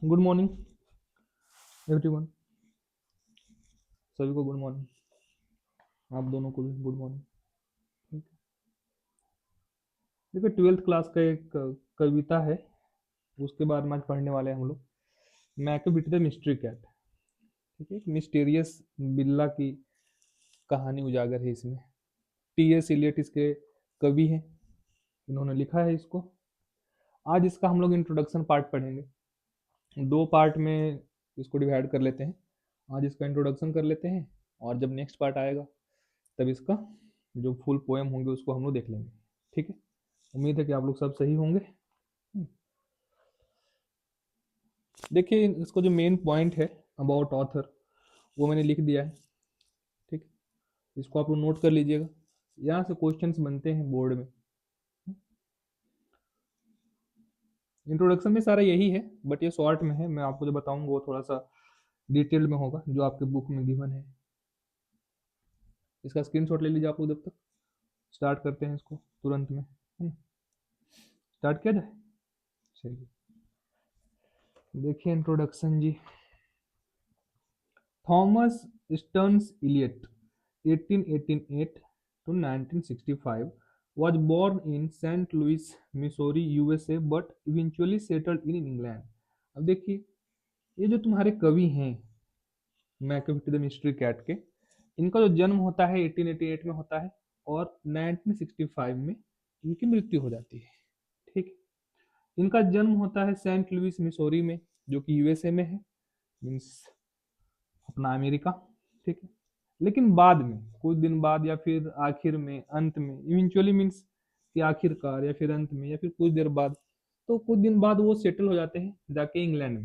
Good morning everyone. सभी को good morning. आप दोनों को भी गुड मॉर्निंग। ठीक है। देखो, ट्वेल्थ क्लास का एक कविता है, उसके बारे में आज पढ़ने वाले हैं हम लोग। Macavity the mystery cat. ठीक है, एक मिस्टीरियस बिल्ला की कहानी उजागर है इसमें। टी एस इलियट इसके कवि हैं, इन्होंने लिखा है इसको। आज इसका हम लोग इंट्रोडक्शन पार्ट पढ़ेंगे। दो पार्ट में इसको डिवाइड कर लेते हैं। आज इसका इंट्रोडक्शन कर लेते हैं, और जब नेक्स्ट पार्ट आएगा तब इसका जो फुल पोएम होंगे उसको हम लोग देख लेंगे। ठीक है, उम्मीद है कि आप लोग सब सही होंगे। देखिए, इसको जो मेन पॉइंट है अबाउट ऑथर वो मैंने लिख दिया है। ठीक है, इसको आप लोग नोट कर लीजिएगा, यहाँ से क्वेश्चंस बनते हैं बोर्ड में। इंट्रोडक्शन में सारा यही है, बट ये शॉर्ट में है। मैं आपको जो बताऊंगा वो थोड़ा सा डिटेल में होगा, जो आपके बुक में गिवन है। इसका स्क्रीनशॉट ले लीजिए आप लोग। जब तक स्टार्ट करते हैं इसको तुरंत में, स्टार्ट किया जाए। चलिए, देखिए इंट्रोडक्शन जी। Thomas Stearns Eliot 1888 to 1965 was born in St. Louis, Missouri, USA, but eventually settled in England. अब देखिए, ये जो तुम्हारे कवि हैं मैकबेथ द मिस्ट्री कैट के, इनका जो जन्म होता है 1888 में होता है, और 1965 में इनकी मृत्यु हो जाती है। ठीक है। इनका जन्म होता है सेंट लुइस मिसौरी में, जो कि यूएसए में है, मीन्स अपना अमेरिका। ठीक है। लेकिन बाद में, कुछ दिन बाद, या फिर आखिर में, अंत में, इवेंचुअली मीन्स कि आखिरकार, या फिर अंत में, या फिर कुछ देर बाद, तो कुछ दिन बाद वो सेटल हो जाते हैं जाके इंग्लैंड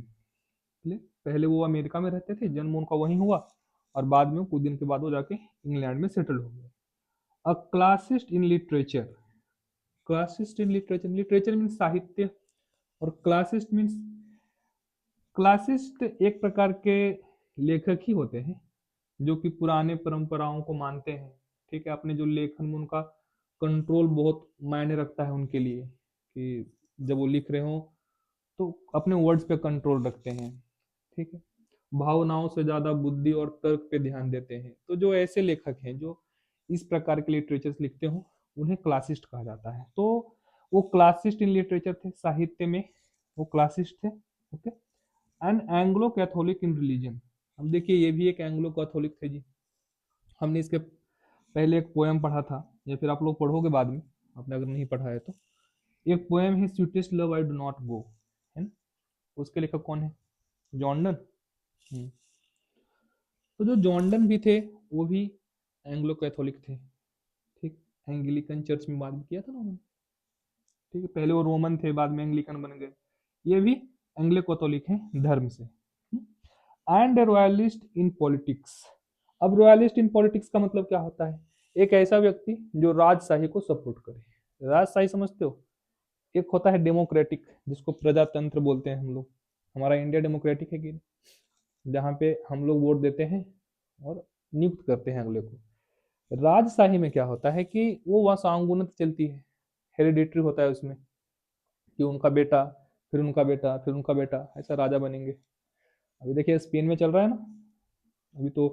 में। पहले वो अमेरिका में रहते थे, जन्म उनका वहीं हुआ, और बाद में कुछ दिन के बाद वो जाके इंग्लैंड में सेटल हो गए। A classicist in literature. Classicist in literature, literature means साहित्य, और क्लासिस्ट मीन्स, क्लासिस्ट एक प्रकार के लेखक ही होते हैं जो कि पुराने परंपराओं को मानते हैं। ठीक है, अपने जो लेखन में उनका कंट्रोल बहुत मायने रखता है उनके लिए, कि जब वो लिख रहे हो तो अपने वर्ड्स पे कंट्रोल रखते हैं। ठीक है, भावनाओं से ज्यादा बुद्धि और तर्क पे ध्यान देते हैं। तो जो ऐसे लेखक हैं जो इस प्रकार के लिटरेचर लिखते हो, उन्हें क्लासिस्ट कहा जाता है। तो वो क्लासिस्ट इन लिटरेचर थे, साहित्य में वो क्लासिस्ट थे। Okay. And Anglo Catholic in religion. अब देखिए, ये भी एक एंग्लो कैथोलिक थे जी। हमने इसके पहले एक पोएम पढ़ा था, या फिर आप लोग पढ़ोगे बाद में, आपने अगर नहीं पढ़ा है तो। एक पोएम है sweetest love I do not go, है ना। उसके लेखक कौन है? John Donne. हम्म। तो जो जॉन डन भी थे, वो भी एंग्लो कैथोलिक थे। ठीक, एंग्लिकन चर्च में बात भी किया था ना उन्होंने। ठीक है, पहले वो रोमन थे, बाद में एंग्लिकन बन गए। ये भी एंग्लो कैथोलिक है धर्म से। And royalist in politics. अब रॉयलिस्ट इन पॉलिटिक्स का मतलब क्या होता है? एक ऐसा व्यक्ति जो राजशाही को सपोर्ट करे। राजशाही समझते हो? एक होता है डेमोक्रेटिक, जिसको प्रजातंत्र बोलते हैं हम लोग। हमारा इंडिया डेमोक्रेटिक है कि नहीं? जहाँ पे हम लोग वोट देते हैं और नियुक्त करते हैं अगले को। राजशाही में क्या होता है कि वो वंशानुगत चलती है, हेरिडिटरी होता है उसमें, कि उनका बेटा, फिर उनका बेटा, फिर उनका बेटा, ऐसा राजा बनेंगे। अभी देखिए स्पेन में चल रहा है ना, अभी तो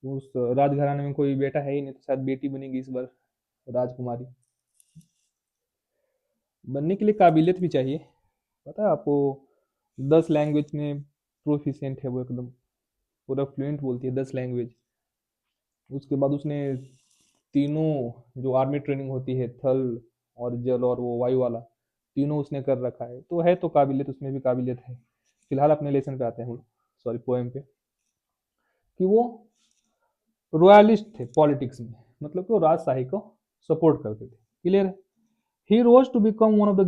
उस राजघराने में कोई बेटा है ही नहीं, तो शायद बेटी बनेगी इस बार राजकुमारी। बनने के लिए काबिलियत भी चाहिए। पता है आपको, 10 लैंग्वेज में प्रोफिशिएंट है वो, एकदम पूरा फ्लुएंट बोलती है 10 लैंग्वेज। उसके बाद उसने तीनों जो आर्मी ट्रेनिंग होती है, थल और जल और वो वायु वाला, तीनों उसने कर रखा है। तो है तो काबिलियत, उसमें भी काबिलियत है। फिलहाल अपने लेसन पे आते हैं हम लोग, सॉरी पोएम पे, कि वो रॉयलिस्ट थे पॉलिटिक्स में, मतलब कि वो राजशाही को सपोर्ट करते थे। क्लियर है? He rose to become one of the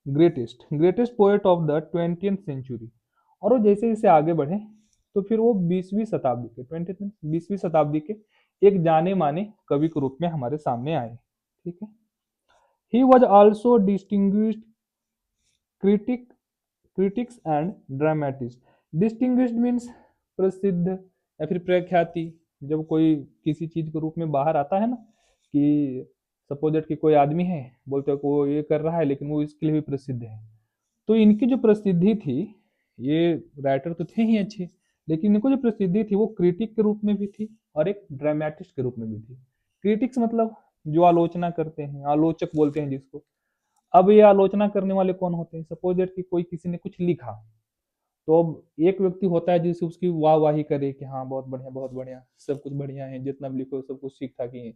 greatest poet of the 20th century. और वो जैसे जैसे आगे बढ़े, तो फिर वो 20वीं शताब्दी के एक जाने माने कवि के रूप में हमारे सामने आए। ठीक है। He was also distinguished critic critics and dramatist. Distinguished means प्रसिद्ध या फिर प्रख्याति। जब कोई किसी चीज के रूप में बाहर आता है ना, कि सपोज कि कोई आदमी है, बोलते हैं कि वो ये कर रहा है, लेकिन वो इसके लिए भी प्रसिद्ध है, तो इनकी जो प्रसिद्धि थी, ये राइटर तो थे ही अच्छे, लेकिन इनको जो प्रसिद्धि थी वो क्रिटिक के रूप में भी थी और एक ड्रामेटिस्ट के रूप में भी थी। क्रिटिक्स मतलब जो आलोचना करते हैं, आलोचक बोलते हैं जिसको। अब ये आलोचना करने वाले कौन होते हैं? सपोज दैट कि कोई किसी ने कुछ लिखा, तो अब एक व्यक्ति होता है जिसे उसकी वाहवाही करे कि हाँ बहुत बढ़िया, सब कुछ बढ़िया है, जितना भी लिखो सब कुछ ठीक ठाक ही है।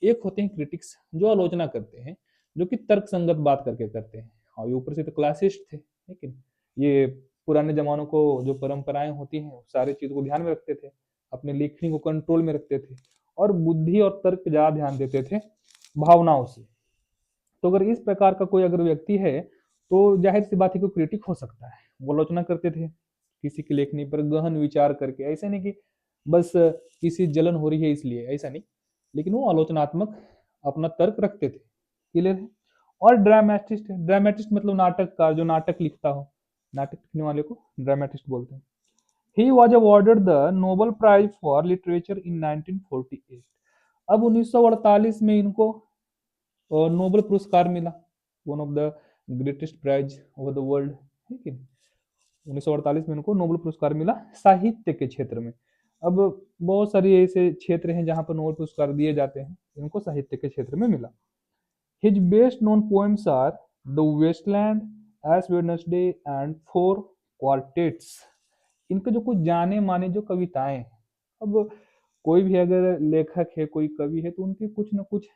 एक होते हैं क्रिटिक्स जो आलोचना करते हैं, जो कि तर्क संगत बात करके करते हैं। और ये ऊपर से तो क्लासिस्ट थे, लेकिन ये पुराने जमानों को जो परंपराएं होती हैं सारी चीजों को ध्यान में रखते थे, अपने लेखनी को कंट्रोल में रखते थे और बुद्धि और तर्क पे ज्यादा ध्यान देते थे भावनाओं से। तो अगर इस प्रकार का कोई अगर व्यक्ति है, तो जाहिर सी बात है कि क्रिटिक हो सकता है। वो आलोचना करते थे किसी की लेखनी पर गहन विचार करके, ऐसे नहीं कि बस किसी जलन हो रही है इसलिए, ऐसा नहीं, लेकिन वो आलोचनात्मक अपना तर्क रखते थे। क्लियर है? और ड्रामेटिस्ट है, ड्रामेटिस्ट मतलब नाटककार, जो नाटक लिखता हो, नाटक लिखने वाले को ड्रामेटिस्ट बोलते हैं। He was awarded the Nobel prize for literature in 1948। अब 1948 में इनको और नोबेल पुरस्कार मिला, one of the greatest prize over the world, है कि 1948 में इनको नोबेल पुरस्कार मिला साहित्य के क्षेत्र में। अब बहुत सारे ऐसे क्षेत्र हैं जहां पर नोबेल पुरस्कार दिए जाते हैं, इनको साहित्य के क्षेत्र में मिला। His best known poems are the Waste Land, Ash Wednesday and Four Quartets. इनके जो कुछ जाने माने जो कविताएं हैं, अब कोई भी अगर लेखक है, कोई कवि है, तो उनकी कुछ ना कुछ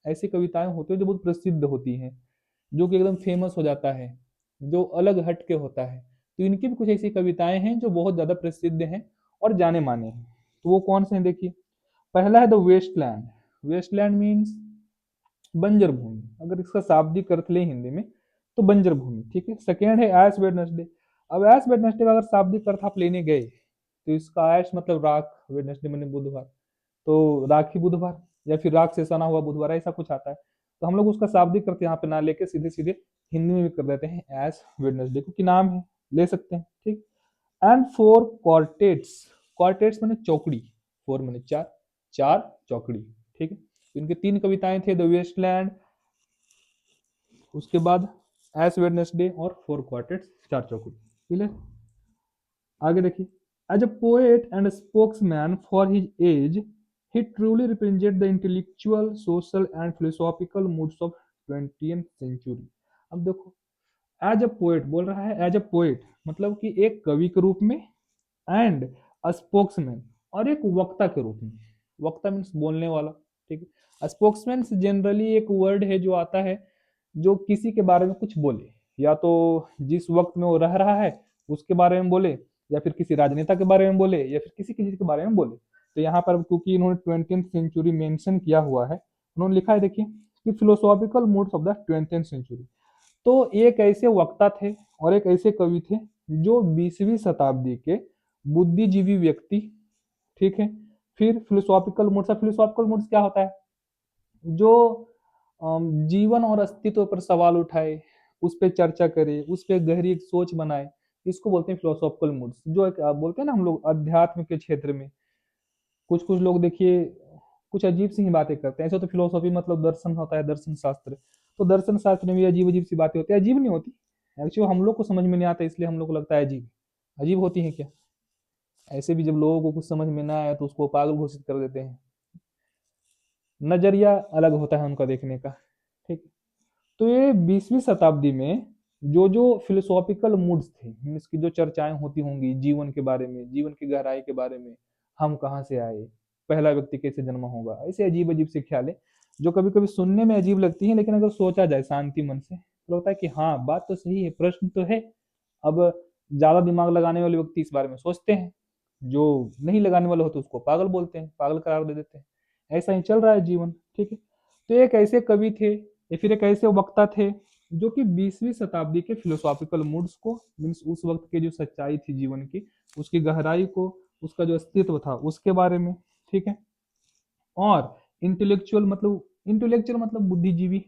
ऐसी कविताएं होती है जो बहुत प्रसिद्ध होती हैं, जो कि एकदम फेमस हो जाता है, जो अलग हट के होता है। तो इनकी भी कुछ ऐसी कविताएं हैं जो बहुत ज्यादा प्रसिद्ध हैं और जाने माने हैं। तो वो कौन से हैं देखिए। पहला है द वेस्टलैंड। वेस्टलैंड मीन्स बंजर भूमि, अगर इसका शाब्दिक अर्थ ले हिंदी में तो बंजर भूमि, ठीक है। सेकेंड है एश वेडनेसडे। अब एश वेडनेसडे का अगर शाब्दिक अर्थ आप लेने गए, तो इसका एश मतलब राख, वेडनेसडे मैंने बुधवार, तो राखी बुधवार या फिर राख से सना हुआ बुधवार, ऐसा कुछ आता है। तो हम लोग उसका शाब्दिक अर्थ यहाँ पे ना लेके सीधे सीधे हिंदी में भी कर देते हैं एश वेडनेसडे, क्योंकि नाम है, ले सकते हैं, ठीक। And Four quartets. क्वार्टेट्स मैंने चौकड़ी, फोर मैंने चार, चार चौकड़ी, ठीक है। इनके तीन कविताएं थे, द वेस्टलैंड, उसके बाद एस वेडनेसडे और फोर क्वार्टेट्स, चार चौकड़ी। क्लियर? आगे देखिए। As a poet and spokesman for his age, he truly represented the intellectual, social and philosophical moods of 20th century। अब देखो, एज अ पोएट बोल रहा है, एज अ पोएट मतलब कि एक कवि के रूप में, एंड स्पोक्समैन और एक वक्ता के रूप में। वक्ता मीन्स बोलने वाला, ठीक है। स्पोक्समैन जनरली एक वर्ड है जो आता है जो किसी के बारे में कुछ बोले, या तो जिस वक्त में वो रह रहा है उसके बारे में बोले, या फिर किसी राजनेता के बारे में बोले, या फिर किसी चीज के बारे में बोले। तो यहाँ पर क्योंकि इन्होंने 20th सेंचुरी मेंशन किया हुआ है, उन्होंने लिखा है देखिए कि philosophical moods of the 20th century. तो एक ऐसे वक्ता थे और एक ऐसे कवि थे जो 20वीं शताब्दी के बुद्धिजीवी व्यक्ति, ठीक है। फिर फिलोसॉफिकल मूड्स, फिलोसॉफिकल मूड्स क्या होता है? जो जीवन और अस्तित्व पर सवाल उठाए, उस पर चर्चा करे, उस पर गहरी एक सोच बनाए, इसको बोलते हैं फिलोसॉफिकल मूड्स। जो एक बोलते हैं ना हम लोग अध्यात्म के क्षेत्र में, कुछ कुछ लोग देखिए कुछ अजीब सी ही बातें करते हैं। ऐसे तो फिलोसॉफी मतलब दर्शन होता है, दर्शन शास्त्र, तो दर्शन शास्त्र में भी अजीब अजीब सी बातें होती है। अजीब नहीं होती, एक्चुअली हम लोग को समझ में नहीं आता, इसलिए हम लोग को लगता है अजीब। अजीब होती है क्या? ऐसे भी जब लोगों को कुछ समझ में ना आए तो उसको पागल घोषित कर देते हैं। नजरिया अलग होता है उनका देखने का, ठीक। तो ये 20वीं शताब्दी में जो जो फिलोसॉफिकल मूड्स थे, मीन्स की जो चर्चाएं होती होंगी जीवन के बारे में, जीवन की गहराई के बारे में, हम कहाँ से आए, पहला व्यक्ति कैसे जन्म होगा, ऐसे अजीब अजीब से ख्याल है जो कभी कभी सुनने में अजीब लगती है, लेकिन अगर सोचा जाए शांति मन से तो लगता है कि हाँ बात तो सही है, प्रश्न तो है। अब ज्यादा दिमाग लगाने वाले व्यक्ति इस बारे में सोचते हैं, जो नहीं लगाने वाले होते उसको पागल बोलते हैं, पागल करार दे देते हैं। ऐसा ही चल रहा है जीवन, ठीक है। तो एक ऐसे कवि थे या फिर एक ऐसे वक्ता थे जो कि 20वीं शताब्दी के फिलोसॉफिकल मूड्स को, मीन्स उस वक्त की जो सच्चाई थी जीवन की, उसकी गहराई को, उसका जो अस्तित्व था उसके बारे में, ठीक है। और इंटेलेक्चुअल मतलब बुद्धिजीवी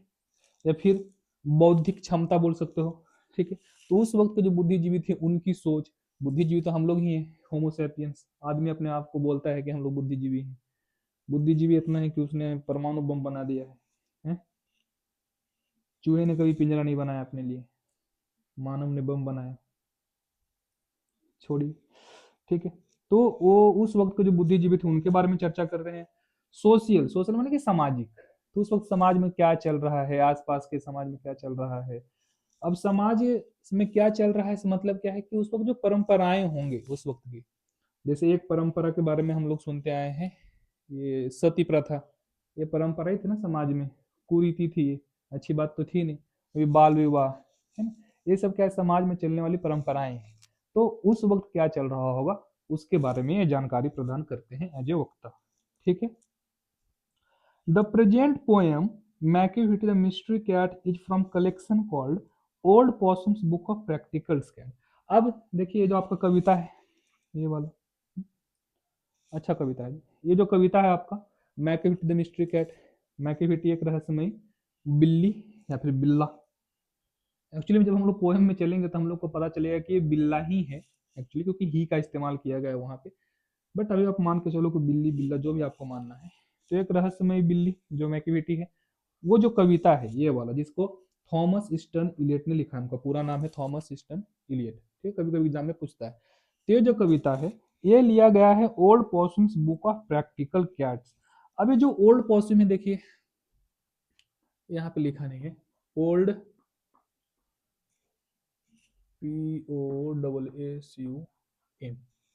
या फिर बौद्धिक क्षमता बोल सकते हो, ठीक है। तो उस वक्त के जो बुद्धिजीवी थे उनकी सोच, बुद्धिजीवी तो हम लोग ही हैं, होमोसेपियंस आदमी अपने आप को बोलता है कि हम लोग बुद्धिजीवी हैं। बुद्धिजीवी इतना है कि उसने परमाणु बम बना दिया है? चूहे ने कभी पिंजरा नहीं बनाया अपने लिए। मानव ने बम बनाया, छोड़िए। ठीक है, तो वो उस वक्त के जो बुद्धिजीवी थे उनके बारे में चर्चा कर रहे हैं। सोशल, सोशल माने कि सामाजिक, तो उस वक्त समाज में क्या चल रहा है, आसपास के समाज में क्या चल रहा है। अब समाज में क्या चल रहा है, इसका मतलब क्या है कि उस वक्त जो परंपराएं होंगे उस वक्त की, जैसे एक परंपरा के बारे में हम लोग सुनते आए हैं, ये सती प्रथा, ये परंपरा ही थी ना समाज में, कुरीति थी ये, अच्छी बात तो थी नहीं। अभी बाल विवाह है ना, ये सब क्या है, समाज में चलने वाली परंपराएं हैं। तो उस वक्त क्या चल रहा होगा उसके बारे में ये जानकारी प्रदान करते हैं एज ए वक्ता। ठीक है। The present poem Macavity the mystery cat is from collection called Old Possum's Book of Practical scan. अब देखिए ये जो आपका कविता है, ये वाला अच्छा कविता है, ये जो कविता है आपका Macavity the mystery cat, Macavity एक रहस्यमयी बिल्ली या फिर बिल्ला। एक्चुअली जब हम लोग पोएम में चलेंगे तो हम लोग को पता चलेगा कि ये बिल्ला ही है एक्चुअली, क्योंकि ही का इस्तेमाल किया गया है वहां पे। बट अभी आप मान के चलो कि बिल्ली बिल्ला जो भी आपको मानना है, तो एक रहस्यमयी बिल्ली जो मैकेविटी है, वो जो कविता है ये वाला, जिसको थॉमस ईस्टर्न इलियट ने लिखा है, उनका पूरा नाम है थॉमस ईस्टर्न इलियट, ठीक, कभी कभी एग्जाम में पूछता है। तो ये जो कविता है ये लिया गया है Old Possum's Book of Practical Cats. अब ये जो ओल्ड पॉसम है देखिए, यहाँ पे लिखा नहीं है, ओल्ड POSSUM,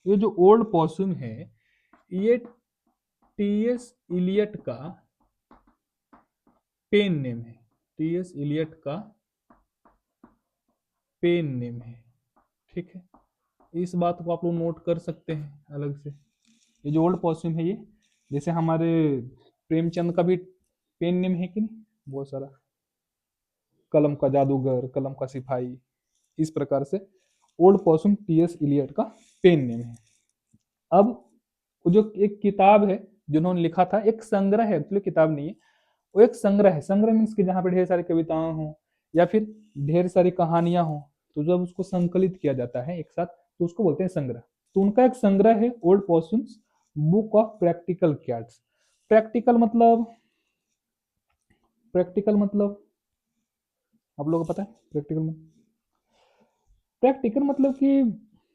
ये जो ओल्ड पॉसम है ये TS इलियट का पेन नेम है, TS इलियट का पेन नेम है। ठीक है, इस बात को आप लोग नोट कर सकते हैं अलग से। ये जो ओल्ड पॉस्ट्यूम है ये, जैसे हमारे प्रेमचंद का भी पेन नेम है कि नहीं, बहुत सारा, कलम का जादूगर, कलम का सिपाही, इस प्रकार से ओल्ड पॉस्ट्यूम TS इलियट का पेन नेम है। अब वो जो एक किताब है जिन्होंने लिखा था, एक संग्रह है एक्चुअली, किताब नहीं है, वो एक संग्रह है। संग्रह मीन्स कि जहाँ पे ढेर सारी कविताएं हों या फिर ढेर सारी कहानियां हों, तो जब उसको संकलित किया जाता है एक साथ तो उसको बोलते हैं संग्रह। तो उनका एक संग्रह है Old Possum's Book of Practical Cats. Practical मतलब, प्रैक्टिकल मतलब आप लोगों को पता है प्रैक्टिकल में, प्रैक्टिकल मतलब कि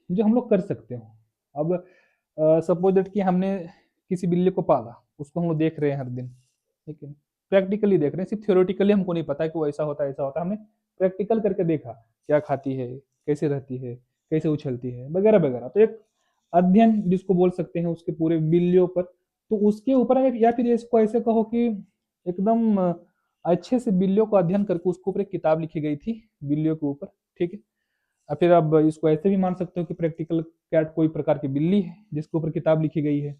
जो हम लोग कर सकते हो। अब सपोज दैट कि हमने किसी बिल्ली को पाला, उसको हम लोग देख रहे हैं हर दिन, ठीक है, प्रैक्टिकली देख रहे हैं, सिर्फ थ्योरेटिकली हमको नहीं पता कि वो ऐसा होता है ऐसा होता है, हमने प्रैक्टिकल करके देखा, क्या खाती है, कैसे रहती है, कैसे उछलती है, वगैरह वगैरह। तो एक अध्ययन जिसको बोल सकते हैं उसके पूरे बिल्लियों पर, तो उसके ऊपर या फिर इसको ऐसे कहो कि एकदम अच्छे से बिल्लियों को अध्ययन करके उसके ऊपर एक किताब लिखी गई थी बिल्लियों के ऊपर। ठीक है, और फिर अब इसको ऐसे भी मान सकते हो कि प्रैक्टिकल कैट कोई प्रकार की बिल्ली है जिसके ऊपर किताब लिखी गई है।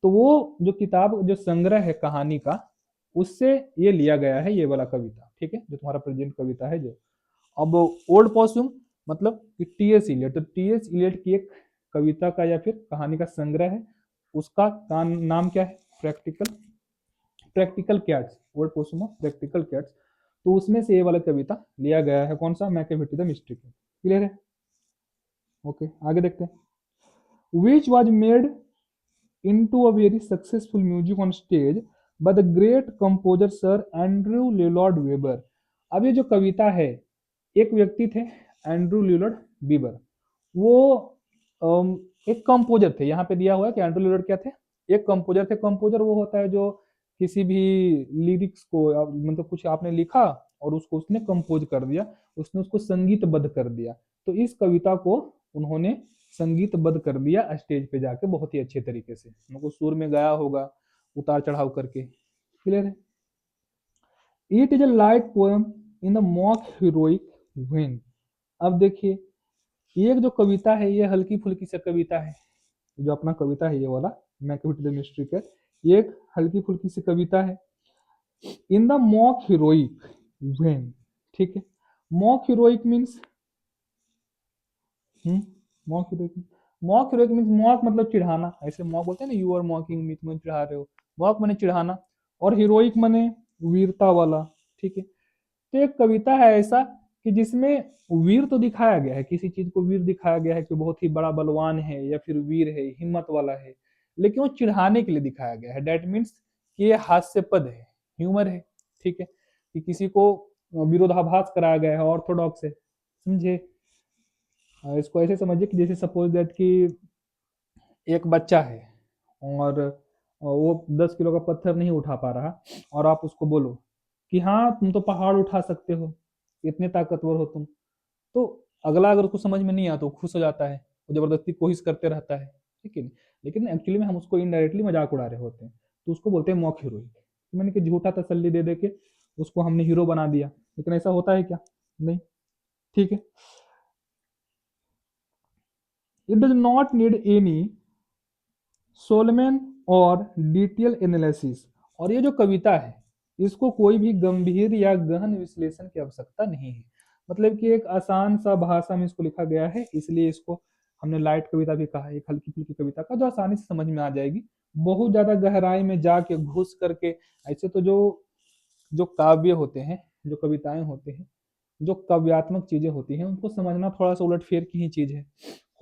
तो वो जो किताब, जो संग्रह है कहानी का, उससे ये लिया गया है ये वाला कविता। ठीक है, जो तुम्हारा प्रेजेंट कविता है जो। अब ओल्ड पॉस्यूम मतलब कि TS इलियट, तो TS इलियट की एक कविता का या फिर कहानी का संग्रह है, उसका नाम क्या है, practical, practical cats, Old Possum of Practical Cats. तो उसमें से ये वाला कविता लिया गया है, कौन सा, Macavity the mystery cat. Clear है, ओके, आगे देखते हैं। Which was made into a very successful music on stage by the great composer Sir Andrew Lloyd Webber। अब ये जो कविता है, एक व्यक्ति थे एंड्रू ल्यूलर्ड बीबर, वो एक कंपोजर थे। यहाँ पे दिया हुआ है कि एंड्रू ल्यूलर्ड क्या थे, एक कंपोजर थे। कंपोजर वो होता है जो किसी भी लिरिक्स को मतलब कुछ आपने लिखा और उसको उसने कंपोज कर दिया, उसने उसको संगीतबद्ध कर दिया। तो इस कविता को उन्होंने संगीतबद्ध कर दिया स्टेज पे जाके बहुत ही अच्छे तरीके से, उनको सुर में गाया होगा उतार चढ़ाव करके। क्लियर है। It is a light poem in the mock heroic when. अब देखिए ये जो कविता है ये हल्की फुल्की सी कविता है, जो अपना कविता है ये वाला मैकेविटी द मिस्ट्री कैट, ये एक हल्की फुल्की सी कविता है। In the mock heroic when, ठीक है, mock heroic means, mock heroic, mock heroic means, mock मतलब चिढ़ाना, ऐसे मॉक बोलते हैं ना, यू आर मॉकिंग मी, तुम्हें चिढ़ा रहे हो, मॉक माने चिढ़ाना, और हीरोइक माने वीरता वाला। ठीक है, तो एक कविता है ऐसा कि जिसमें वीर तो दिखाया गया है, किसी चीज को वीर दिखाया गया है कि बहुत ही बड़ा बलवान है या फिर वीर है, हिम्मत वाला है, लेकिन वो चिढ़ाने के लिए दिखाया गया है। डेट मीन्स कि ये हास्यपद है, ह्यूमर है। ठीक है, कि किसी को विरोधाभास कराया गया है ऑर्थोडॉक्स से समझे? इसको ऐसे समझिए कि जैसे सपोज दैट कि एक बच्चा है और वो 10 किलो का पत्थर नहीं उठा पा रहा, और आप उसको बोलो कि हाँ तुम तो पहाड़ उठा सकते हो, इतने ताकतवर हो तुम, तो अगला अगर उसको समझ में नहीं आता, वो खुश हो जाता है, वो जबरदस्ती कोशिश करते रहता है, ठीक है नहीं? लेकिन एक्चुअली में हम उसको इनडायरेक्टली मजाक उड़ा रहे होते हैं, तो उसको बोलते हैं मॉक हीरोइक। मैंने कि झूठा तसल्ली दे दे के उसको हमने हीरो बना दिया, लेकिन ऐसा होता है क्या? नहीं। ठीक है। It does not need any solemn और डिटेल एनालिसिस। और ये जो कविता है, इसको कोई भी गंभीर या गहन विश्लेषण की आवश्यकता नहीं है। मतलब कि एक आसान सा भाषा में इसको लिखा गया है, इसलिए इसको हमने लाइट कविता भी कहा है, एक हल्की फुल्की कविता का जो आसानी से समझ में आ जाएगी। बहुत ज्यादा गहराई में जाके घुस करके, ऐसे तो जो जो काव्य होते हैं, जो कविताएं होते हैं, जो काव्यात्मक चीजें होती हैं, उनको समझना थोड़ा सा उलटफेर की ही चीज है।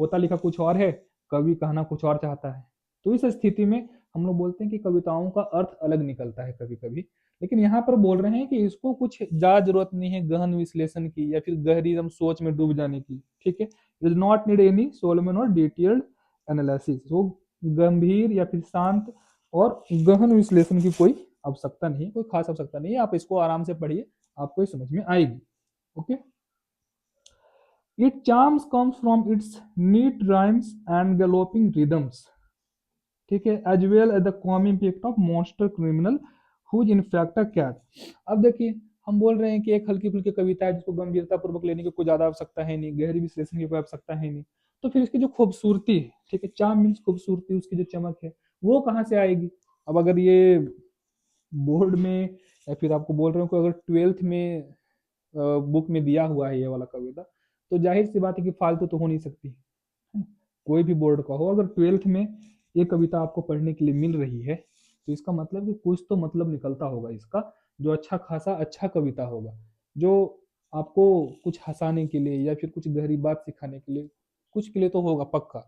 होता लिखा कुछ और है, कवि कहना कुछ और चाहता है। तो इस स्थिति में हम लोग बोलते हैं कि कविताओं का अर्थ अलग निकलता है कभी कभी। लेकिन यहाँ पर बोल रहे हैं कि इसको कुछ ज्यादा जरूरत नहीं है गहन विश्लेषण की या फिर गहरी एकदम सोच में डूब जाने की। ठीक है, it is not need any Solomon और डिटेल्ड एनालिसिस। वो गंभीर या फिर शांत और गहन विश्लेषण की कोई आवश्यकता नहीं, कोई खास आवश्यकता नहीं है। आप इसको आराम से पढ़िए, आपको ये समझ में आएगी। Okay. Its charms comes from its neat rhymes and galloping rhythms, ठीक है, as well as the calming effect of monster criminal who is in fact a cat। अब देखिए, हम बोल रहे हैं कि एक हल्की फुल्की कविता है जिसको गंभीरता पूर्वक लेने की कोई ज्यादा आवश्यकता है नहीं, गहरी विश्लेषण की कोई आवश्यकता है नहीं, तो फिर इसकी जो खूबसूरती है, ठीक है, चार्म मीन्स खूबसूरती, उसकी जो चमक है वो कहाँ से आएगी? अब अगर ये बोर्ड में या फिर आपको बोल रहे हो कि अगर 12th में बुक में दिया हुआ है ये वाला कविता, तो जाहिर सी बात है कि फालतू तो हो नहीं सकती है। कोई भी बोर्ड का हो, अगर 12th में ये कविता आपको पढ़ने के लिए मिल रही है, तो इसका मतलब कि कुछ तो मतलब निकलता होगा इसका, जो अच्छा खासा अच्छा कविता होगा, जो आपको कुछ हंसाने के लिए या फिर कुछ गहरी बात सिखाने के लिए, कुछ के लिए तो होगा पक्का।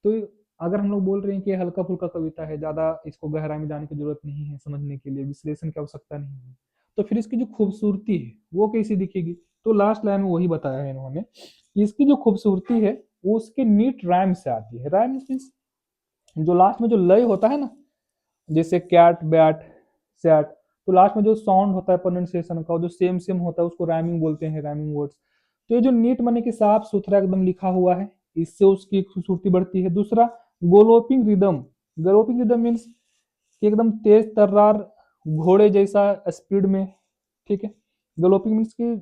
तो अगर हम लोग बोल रहे हैं कि हल्का फुल्का कविता है, ज्यादा इसको गहराई में जाने की जरूरत नहीं है, समझने के लिए विश्लेषण की आवश्यकता नहीं है, तो फिर इसकी जो खूबसूरती है वो कैसी दिखेगी? तो लास्ट लाइन में वही बताया है इन्होंने कि इसकी जो खूबसूरती है वो उसके नीट राइम से आती है। राइम मीन्स जो लास्ट में जो लय होता है ना, जैसे कैट बैट सैट, तो लास्ट में जो साउंड होता है प्रोनाउंसिएशन का, जो सेम सेम होता है, उसको राइमिंग बोलते हैं, राइमिंग वर्ड्स। तो ये जो नीट माने कि साफ सुथरा एकदम लिखा हुआ है, इससे उसकी खूबसूरती बढ़ती है। दूसरा, गोलोपिंग रिदम। गोलोपिंग रिदम मीन्स कि एकदम तेज तर्रार घोड़े जैसा स्पीड में, ठीक है। गलोपिंग मीन्स की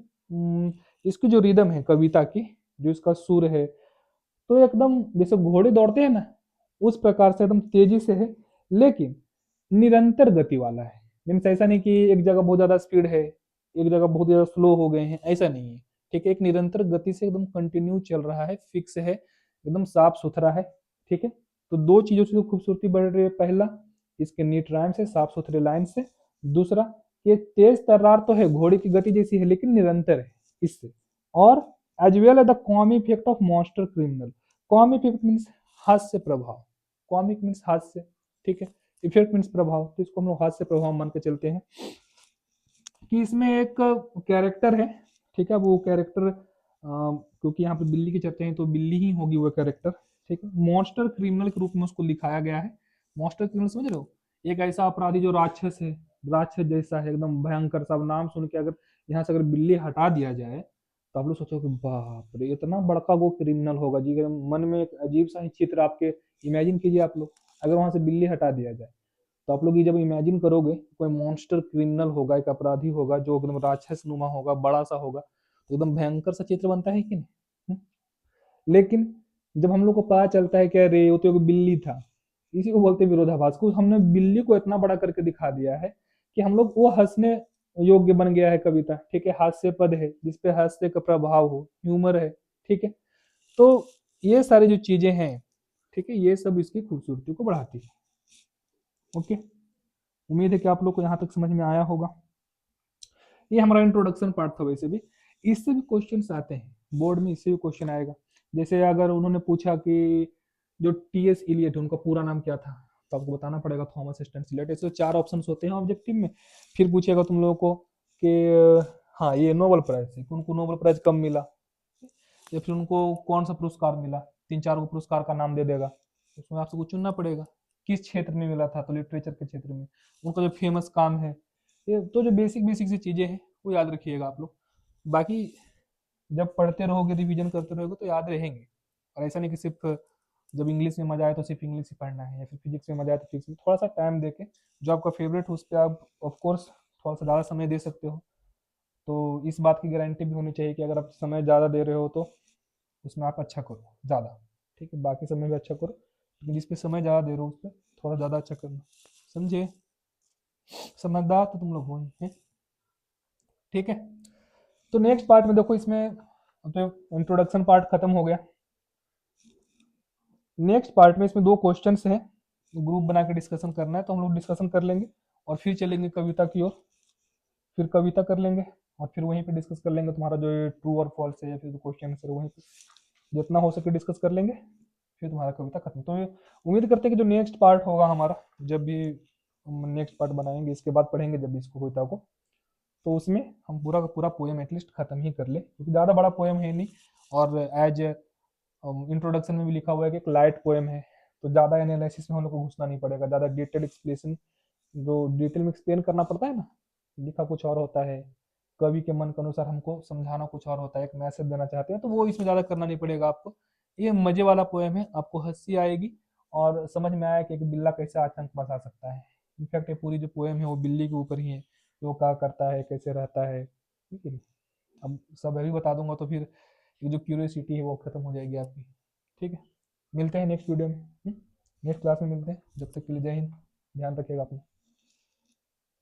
इसकी जो रिदम है कविता की, जो इसका सुर है, तो एकदम जैसे घोड़े दौड़ते हैं ना, उस प्रकार से एकदम तेजी से है, लेकिन निरंतर गति वाला है। मीन्स ऐसा नहीं कि एक जगह बहुत ज्यादा स्पीड है, एक जगह बहुत ज्यादा स्लो हो गए हैं, ऐसा नहीं है। ठीक है, एक निरंतर गति से एकदम कंटिन्यू चल रहा है, फिक्स है, एकदम साफ सुथरा है। ठीक है, तो दो चीजों से खूबसूरती बढ़ रही है। पहला, इसके नीट राइम से, साफ सुथरे लाइन से। दूसरा, ये तेज तर्रार तो है, घोड़े की गति जैसी है, लेकिन निरंतर है इससे। और as well as the comic effect of monster criminal. Comic effect means हास्य प्रभाव, कॉमिक मीन्स हास्य, ठीक है, इफेक्ट मीन्स प्रभाव, तो इसको हम लोग हास्य प्रभाव मान के चलते हैं कि इसमें एक कैरेक्टर है, ठीक है, वो कैरेक्टर क्योंकि यहाँ पे बिल्ली की चर्चा है तो बिल्ली ही होगी वो कैरेक्टर। ठीक है, मॉन्स्टर क्रिमिनल के रूप में उसको दिखाया गया है। मॉन्स्टर क्रिमिनल समझ रहे हो? एक ऐसा अपराधी जो राक्षस है, राक्षस जैसा है, एकदम भयंकर। सब नाम सुन के अगर यहाँ से अगर बिल्ली हटा दिया जाए, तो आप लोग सोचो कि बाप रे, इतना बड़का वो क्रिमिनल होगा जी। मन में एक अजीब सा ही चित्र आपके इमेजिन कीजिए आप लोग, अगर वहां से बिल्ली हटा दिया जाए, तो आप लोग ये जब इमेजिन करोगे, कोई मॉन्स्टर क्रिमिनल होगा, एक अपराधी होगा जो एकदम राक्षस नुमा होगा, बड़ा सा होगा, तो एकदम भयंकर सा चित्र बनता है कि नहीं? लेकिन जब हम लोग को पता चलता है कि अरे वो तो एक बिल्ली था, इसी को बोलते हैं विरोधाभास। को हमने बिल्ली को इतना बड़ा करके दिखा दिया है कि हम लोग वो हंसने योग्य बन गया है कविता। ठीक है, हास्य पद है जिसपे हास्य का प्रभाव हो, ह्यूमर है। ठीक है, तो ये सारी जो चीजें हैं, ठीक है, ये सब इसकी खूबसूरती को बढ़ाती है। ओके, उम्मीद है कि आप लोग को यहाँ तक समझ में आया होगा। ये हमारा इंट्रोडक्शन पार्ट था। वैसे भी इससे भी क्वेश्चन आते हैं बोर्ड में, इससे भी क्वेश्चन आएगा। जैसे अगर उन्होंने पूछा कि जो टी एस इलियट है उनका पूरा नाम क्या था, तो आपको बताना पड़ेगा थॉमस स्टैंस इलियट। ऐसे 4 ऑप्शन होते हैं ऑब्जेक्टिव में। फिर पूछेगा तुम लोगों को कि हाँ ये नोबेल प्राइज है, उनको नोबेल प्राइज कब मिला, या फिर उनको कौन सा पुरस्कार मिला, 3-4 को पुरस्कार का नाम दे देगा, उसमें आपसे कुछ चुनना पड़ेगा, किस क्षेत्र में मिला था, तो लिटरेचर के क्षेत्र में, उनका जो फेमस काम है, ये तो जो बेसिक बेसिक सी चीज़ें हैं वो याद रखिएगा आप लोग। बाकी जब पढ़ते रहोगे, रिवीजन करते रहोगे तो याद रहेंगे। और ऐसा नहीं कि सिर्फ जब इंग्लिश में मजा आए तो सिर्फ इंग्लिश ही पढ़ना है, या फिर फिजिक्स में मजा आए तो फिजिक्स में, थोड़ा सा टाइम दे के जो आपका फेवरेट हो उस पर आप ऑफकोर्स थोड़ा सा ज़्यादा समय दे सकते हो। तो इस बात की गारंटी भी होनी चाहिए कि अगर आप समय ज़्यादा दे रहे हो तो उसमें आप अच्छा करो ज़्यादा, ठीक है, बाकी समय भी अच्छा करो, लेकिन जिस पे समय ज़्यादा दे रहे हो उस पर थोड़ा ज़्यादा अच्छा करना, समझे? समझदार तो तुम लोग हो ही हैं, ठीक है। तो नेक्स्ट पार्ट में देखो, इसमें तो इंट्रोडक्शन पार्ट खत्म हो गया। नेक्स्ट पार्ट में इसमें 2 क्वेश्चंस हैं, ग्रुप बना के डिस्कशन करना है, तो हम लोग डिस्कशन कर लेंगे और फिर चलेंगे कविता की ओर, फिर कविता कर लेंगे और फिर वहीं पे डिस्कस कर लेंगे तुम्हारा जो ये ट्रू और फॉल्स है या फिर जो क्वेश्चन है वहीं पे जितना हो सके डिस्कस कर लेंगे, फिर तुम्हारा कविता खत्म। तो उम्मीद करते हैं कि जो नेक्स्ट पार्ट होगा हमारा, जब भी हम नेक्स्ट पार्ट बनाएंगे, इसके बाद पढ़ेंगे जब भी इसको कविता को, तो उसमें हम पूरा का पूरा पोएम एटलीस्ट खत्म ही कर ले, क्योंकि ज़्यादा बड़ा पोएम है नहीं, और एज इंट्रोडक्शन में भी लिखा हुआ है कि एक लाइट पोएम है, तो ज़्यादा एनालिसिस में हम लोग को घुसना नहीं पड़ेगा, ज़्यादा डिटेल एक्सप्लेशन, जो डिटेल में एक्सप्लेन करना पड़ता है ना, लिखा कुछ और होता है, कवि के मन के अनुसार हमको समझाना कुछ और होता है, एक मैसेज देना चाहते हैं, तो वो इसमें ज़्यादा करना नहीं पड़ेगा आपको। ये मज़े वाला पोएम है, आपको हंसी आएगी और समझ में आया कि एक बिल्ला कैसे आतंक मचा सकता है। इनफैक्ट ये पूरी जो पोएम है वो बिल्ली के ऊपर ही है, वो क्या करता है, कैसे रहता है, ठीक है। अब सब अभी बता दूंगा तो फिर ये जो क्यूरियोसिटी है वो खत्म हो जाएगी आपकी, ठीक है। मिलते हैं नेक्स्ट वीडियो में, नेक्स्ट क्लास में मिलते हैं, जब तक के लिए जय हिंद, ध्यान रखिएगा अपना।